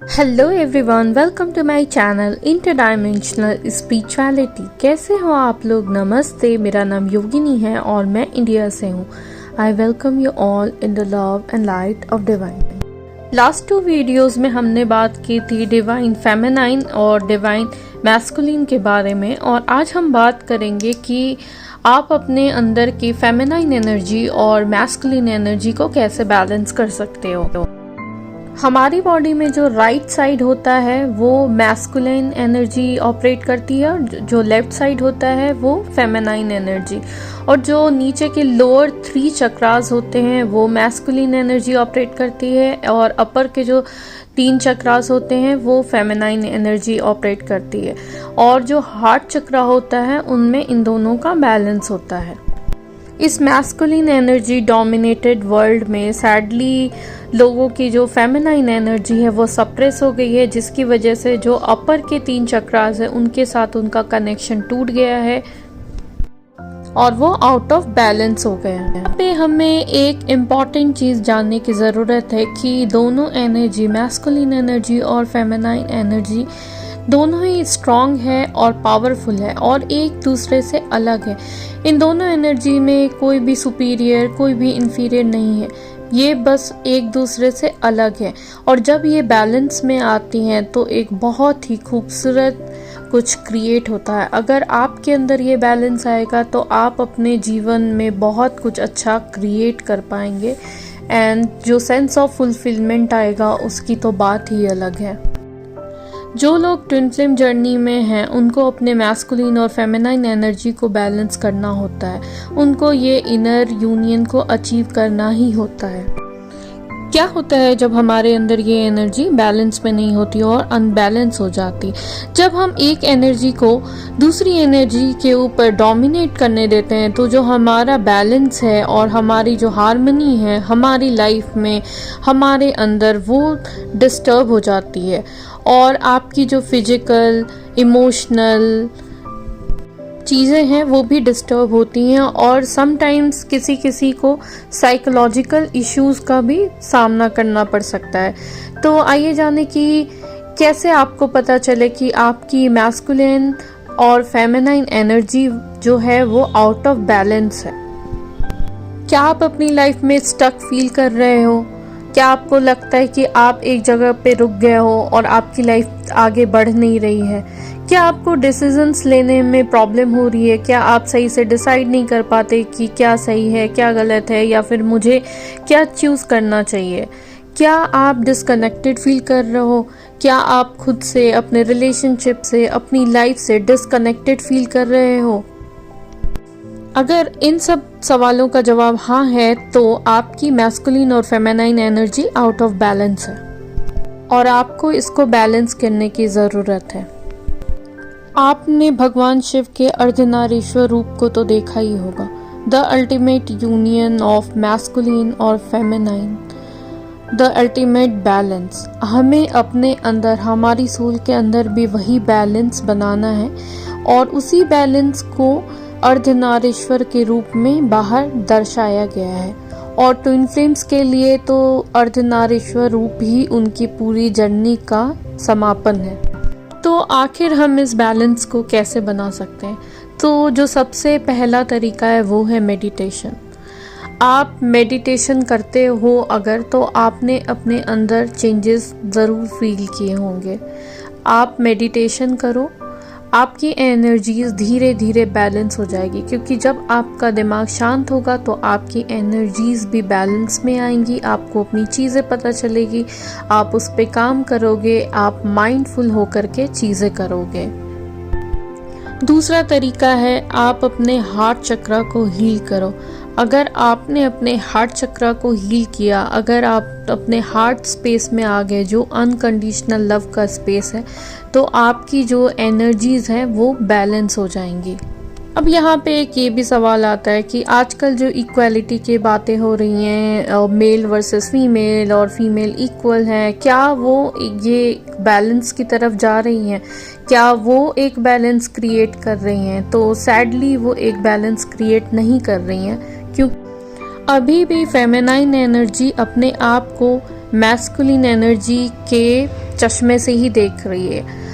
Hello everyone, welcome to my channel interdimensional spirituality. कैसे हो आप लोग? नमस्ते, मेरा नाम योगिनी है और मैं इंडिया से हूँ। I welcome you all in the love and light of divine. Last 2 videos में हमने बात की थी डिवाइन फेमिनाइन और डिवाइन मैस्कुलिन के बारे में, और आज हम बात करेंगे कि आप अपने अंदर की फेमिनाइन एनर्जी और मैस्कुलिन एनर्जी को कैसे बैलेंस कर सकते हो। हमारी बॉडी में जो राइट साइड होता है वो मैस्कुलिन एनर्जी ऑपरेट करती है, और जो लेफ्ट साइड होता है वो फेमिनाइन एनर्जी, और जो नीचे के लोअर 3 चक्रास होते हैं वो मैस्कुलिन एनर्जी ऑपरेट करती है, और अपर के जो 3 चक्रास होते हैं वो फेमिनाइन एनर्जी ऑपरेट करती है। और जो हार्ट चक्रा होता है उनमें इन दोनों का बैलेंस होता है। इस मैस्कुलिन एनर्जी डोमिनेटेड वर्ल्ड में सैडली लोगों की जो फेमिनाइन एनर्जी है वो सप्रेस हो गई है, जिसकी वजह से जो अपर के 3 चक्रास है उनके साथ उनका कनेक्शन टूट गया है और वो आउट ऑफ बैलेंस हो गया है। यहाँ पे हमें एक इम्पॉर्टेंट चीज़ जानने की ज़रूरत है कि दोनों एनर्जी, मैस्कुलिन एनर्जी और फेमिनाइन एनर्जी, दोनों ही स्ट्रॉन्ग है और पावरफुल है और एक दूसरे से अलग है। इन दोनों एनर्जी में कोई भी सुपीरियर, कोई भी इन्फीरियर नहीं है, ये बस एक दूसरे से अलग है। और जब ये बैलेंस में आती हैं तो एक बहुत ही खूबसूरत कुछ क्रिएट होता है। अगर आपके अंदर ये बैलेंस आएगा तो आप अपने जीवन में बहुत कुछ अच्छा क्रिएट कर पाएंगे, एंड जो सेंस ऑफ फुलफिलमेंट आएगा उसकी तो बात ही अलग है। जो लोग ट्विन फ्लेम जर्नी में हैं उनको अपने मैस्कुलिन और फेमिनाइन एनर्जी को बैलेंस करना होता है, उनको ये इनर यूनियन को अचीव करना ही होता है। क्या होता है जब हमारे अंदर ये एनर्जी बैलेंस में नहीं होती और अनबैलेंस हो जाती? जब हम एक एनर्जी को दूसरी एनर्जी के ऊपर डोमिनेट करने देते हैं तो जो हमारा बैलेंस है और हमारी जो हार्मनी है हमारी लाइफ में, हमारे अंदर, वो डिस्टर्ब हो जाती है, और आपकी जो फिजिकल, इमोशनल चीज़ें हैं वो भी डिस्टर्ब होती हैं, और समटाइम्स किसी किसी को साइकोलॉजिकल इश्यूज़ का भी सामना करना पड़ सकता है। तो आइए जाने कि कैसे आपको पता चले कि आपकी मैस्कुलिन और फेमिनाइन एनर्जी जो है वो आउट ऑफ बैलेंस है। क्या आप अपनी लाइफ में स्टक फील कर रहे हो? क्या आपको लगता है कि आप एक जगह पे रुक गए हो और आपकी लाइफ आगे बढ़ नहीं रही है? क्या आपको डिसीजंस लेने में प्रॉब्लम हो रही है? क्या आप सही से डिसाइड नहीं कर पाते कि क्या सही है, क्या गलत है, या फिर मुझे क्या चूज़ करना चाहिए? क्या आप डिस्कनेक्टेड फील कर रहे हो? क्या आप खुद से, अपने रिलेशनशिप से, अपनी लाइफ से डिस्कनेक्टेड फील कर रहे हो? अगर इन सब सवालों का जवाब हाँ है तो आपकी मैस्कुलिन और feminine energy out of balance है और आपको इसको बैलेंस करने की ज़रूरत है। आपने भगवान शिव के अर्धनारीश्वर रूप को तो देखा ही होगा, the ultimate union of masculine और फेमिनाइन, द अल्टीमेट बैलेंस। हमें अपने अंदर, हमारी सोल के अंदर भी वही बैलेंस बनाना है, और उसी बैलेंस को अर्धनारीश्वर के रूप में बाहर दर्शाया गया है। और ट्विन फ्लेम्स के लिए तो अर्धनारीश्वर रूप ही उनकी पूरी जर्नी का समापन है। तो आखिर हम इस बैलेंस को कैसे बना सकते हैं? तो जो सबसे पहला तरीका है वो है मेडिटेशन। आप मेडिटेशन करते हो अगर, तो आपने अपने अंदर चेंजेस ज़रूर फील किए होंगे। आप मेडिटेशन करो, आपकी एनर्जीज धीरे धीरे बैलेंस हो जाएगी, क्योंकि जब आपका दिमाग शांत होगा तो आपकी एनर्जीज भी बैलेंस में आएंगी, आपको अपनी चीज़ें पता चलेगी, आप उस पे काम करोगे, आप माइंडफुल होकर के चीज़ें करोगे। दूसरा तरीका है आप अपने हार्ट चक्रा को हील करो। अगर आपने अपने हार्ट चक्रा को हील किया, अगर आप अपने हार्ट स्पेस में आ गए जो अनकंडीशनल लव का स्पेस है, तो आपकी जो एनर्जीज हैं वो बैलेंस हो जाएंगी। अब यहाँ पे एक ये भी सवाल आता है कि आजकल जो इक्वालिटी की बातें हो रही हैं, मेल वर्सेस फीमेल और फीमेल इक्वल हैं, क्या वो ये बैलेंस की तरफ जा रही हैं? क्या वो एक बैलेंस क्रिएट कर रही हैं? तो सैडली वो एक बैलेंस क्रिएट नहीं कर रही हैं, क्योंकि अभी भी फेमिनाइन एनर्जी अपने आप को मैस्कुलिन एनर्जी के चश्मे से ही देख रही है।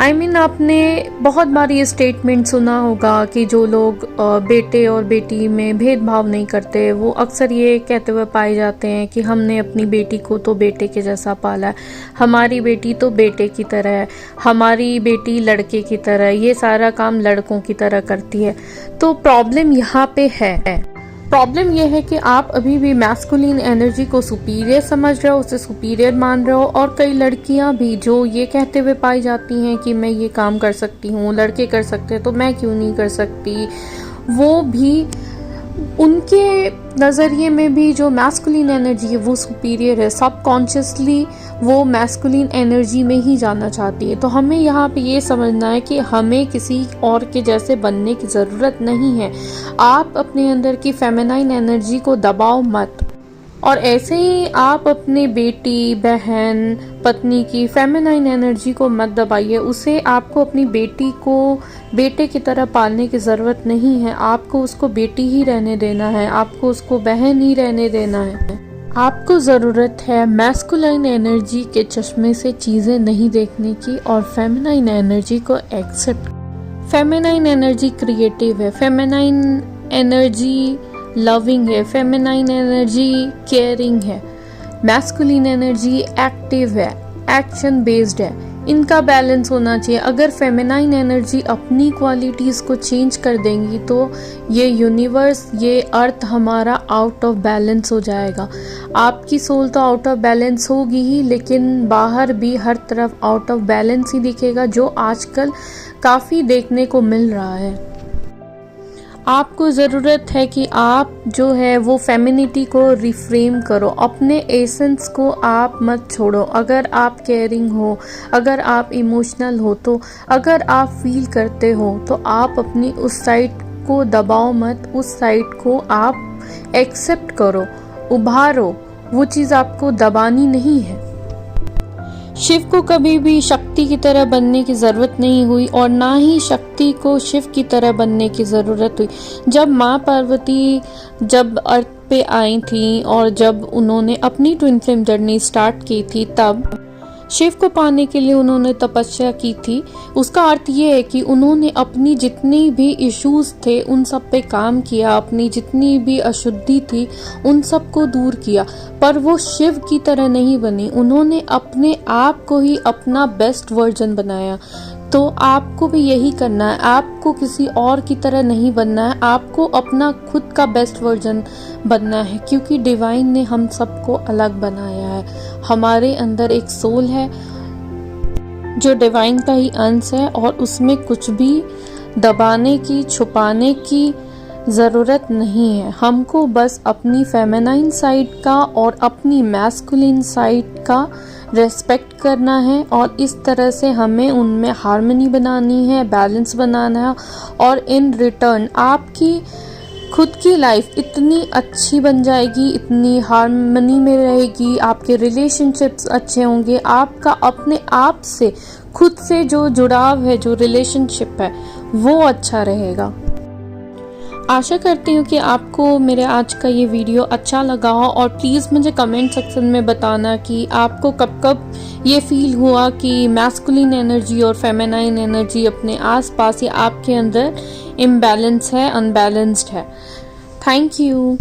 आपने बहुत बार ये स्टेटमेंट सुना होगा कि जो लोग बेटे और बेटी में भेदभाव नहीं करते, वो अक्सर ये कहते हुए पाए जाते हैं कि हमने अपनी बेटी को तो बेटे के जैसा पाला है, हमारी बेटी तो बेटे की तरह है, हमारी बेटी लड़के की तरह है, ये सारा काम लड़कों की तरह करती है। तो प्रॉब्लम यहाँ पे है। प्रॉब्लम यह है कि आप अभी भी मैस्कुलिन एनर्जी को सुपीरियर समझ रहे हो, उसे सुपीरियर मान रहे हो। और कई लड़कियां भी जो ये कहते हुए पाई जाती हैं कि मैं ये काम कर सकती हूँ, लड़के कर सकते हैं तो मैं क्यों नहीं कर सकती, वो भी उनके नज़रिए में भी जो मैस्कुलिन एनर्जी है वो सुपीरियर है। सबकॉन्शियसली वो मैस्कुलिन एनर्जी में ही जाना चाहती है। तो हमें यहाँ पे ये समझना है कि हमें किसी और के जैसे बनने की ज़रूरत नहीं है। आप अपने अंदर की फेमिनाइन एनर्जी को दबाओ मत, और ऐसे ही आप अपने बेटी, बहन, पत्नी की फेमिनाइन एनर्जी को मत दबाइए। उसे आपको अपनी बेटी को बेटे की तरह पालने की ज़रूरत नहीं है। आपको उसको बेटी ही रहने देना है, आपको उसको बहन ही रहने देना है। आपको ज़रूरत है मैस्कुलाइन एनर्जी के चश्मे से चीज़ें नहीं देखने की और फेमिनाइन एनर्जी को एक्सेप्ट। फेमिनाइन एनर्जी क्रिएटिव है, फेमिनाइन एनर्जी लविंग है, फेमिनाइन एनर्जी केयरिंग है, मैस्कुलिन एनर्जी एक्टिव है, एक्शन बेस्ड है। इनका बैलेंस होना चाहिए। अगर फेमिनाइन एनर्जी अपनी क्वालिटीज़ को चेंज कर देंगी तो ये यूनिवर्स, ये अर्थ हमारा आउट ऑफ बैलेंस हो जाएगा। आपकी सोल तो आउट ऑफ बैलेंस होगी ही, लेकिन बाहर भी हर तरफ आउट ऑफ बैलेंस ही दिखेगा, जो आजकल काफ़ी देखने को मिल रहा है। आपको ज़रूरत है कि आप जो है वो फेमिनिटी को रिफ्रेम करो, अपने एसेंस को आप मत छोड़ो। अगर आप केयरिंग हो, अगर आप इमोशनल हो, तो अगर आप फील करते हो तो आप अपनी उस साइड को दबाओ मत, उस साइड को आप एक्सेप्ट करो, उभारो। वो चीज़ आपको दबानी नहीं है। शिव को कभी भी शक्ति की तरह बनने की ज़रूरत नहीं हुई और ना ही शक्ति को शिव की तरह बनने की ज़रूरत हुई। जब माँ पार्वती जब अर्थ पे आई थी और जब उन्होंने अपनी ट्विन फ्लेम जर्नी स्टार्ट की थी, तब शिव को पाने के लिए उन्होंने तपस्या की थी। उसका अर्थ ये है कि उन्होंने अपनी जितनी भी इश्यूज थे उन सब पे काम किया, अपनी जितनी भी अशुद्धि थी उन सब को दूर किया, पर वो शिव की तरह नहीं बनी। उन्होंने अपने आप को ही अपना बेस्ट वर्जन बनाया। तो आपको भी यही करना है, आपको किसी और की तरह नहीं बनना है, आपको अपना खुद का बेस्ट वर्जन बनना है, क्योंकि डिवाइन ने हम सबको अलग बनाया है। हमारे अंदर एक सोल है जो डिवाइन का ही अंश है और उसमें कुछ भी दबाने की, छुपाने की ज़रूरत नहीं है। हमको बस अपनी फेमिनाइन साइड का और अपनी मैस्कुलिन साइड का रेस्पेक्ट करना है और इस तरह से हमें उनमें हार्मनी बनानी है, बैलेंस बनाना है, और इन रिटर्न आपकी खुद की लाइफ इतनी अच्छी बन जाएगी, इतनी हार्मनी में रहेगी, आपके रिलेशनशिप्स अच्छे होंगे, आपका अपने आप से, खुद से जो जुड़ाव है, जो रिलेशनशिप है, वो अच्छा रहेगा। आशा करती हूँ कि आपको मेरे आज का ये वीडियो अच्छा लगा हो, और प्लीज़ मुझे कमेंट सेक्शन में बताना कि आपको कब कब ये फील हुआ कि मैस्कुलिन एनर्जी और फेमिनाइन एनर्जी अपने आसपास या आपके अंदर इम्बैलेंस है, अनबैलेंस्ड है। Thank you.